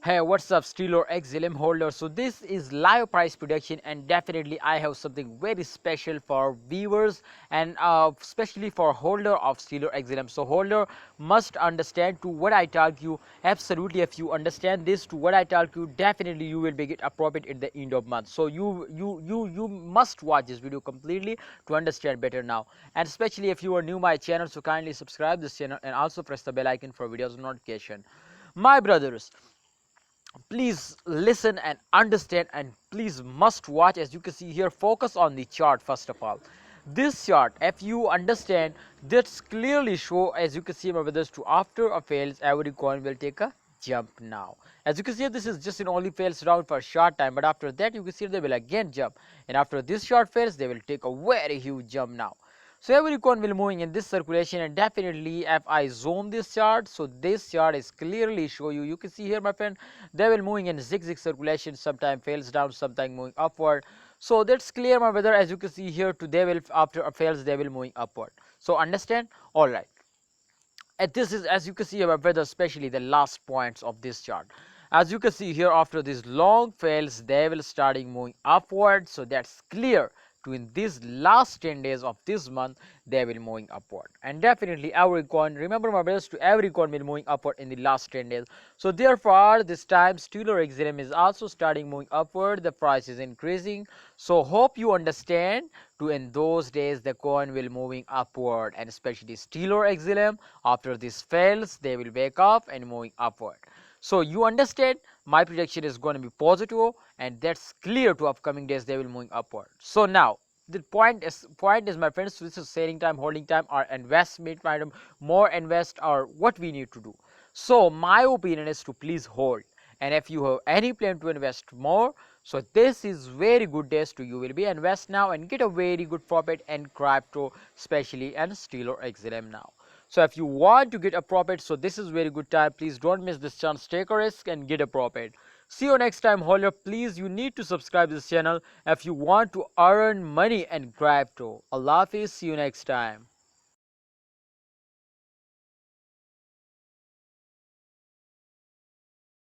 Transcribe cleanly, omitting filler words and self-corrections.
Hey, what's up, Stellar XLM holder? So this is live price prediction, and definitely I have something very special for viewers and especially for holder of Stellar XLM. So holder must understand to what I tell you. Absolutely, if you understand this to what I tell you, definitely you will be get a profit at the end of month. So you must watch this video completely to understand better now. And especially if you are new my channel, so kindly subscribe this channel and also press the bell icon for videos notification. My brothers, please listen and understand, and please must watch. As you can see here, focus on the chart. First of all, this chart, if you understand, that's clearly show, as you can see my brothers, to after a fails every coin will take a jump. Now as you can see, this is just in only fails round for a short time, but after that you can see they will again jump, and after this short fails they will take a very huge jump. Now so every coin will moving in this circulation, and definitely if I zoom this chart, so this chart is clearly show you, you can see here my friend, they will moving in zigzag circulation, sometime fails down, sometime moving upward. So that's clear my brother. As you can see here, to they will after fails they will moving upward. So understand? All right. And this is, as you can see my brother, especially the last points of this chart. As you can see here, after these long fails they will starting moving upward. So that's clear to in these last 10 days of this month they will moving upward. And definitely every coin, remember my brothers, to every coin will moving upward in the last 10 days. So therefore this time Stellar XLM is also starting moving upward, the price is increasing. So hope you understand to in those days the coin will moving upward, and especially Stellar XLM, after this fails they will wake up and moving upward. So you understand, my prediction is going to be positive, and that's clear to upcoming days they will moving upward. So now the point is my friends, this is selling time, holding time, or investment item, more invest, or what we need to do. So my opinion is to please hold, and if you have any plan to invest more, so this is very good days to you will be invest now and get a very good profit in crypto, especially and Stellar XLM now. So if you want to get a profit, so this is very good time. Please don't miss this chance, take a risk and get a profit. See you next time holder. Please, you need to subscribe this channel if you want to earn money in crypto. Allah Hafiz, see you next time.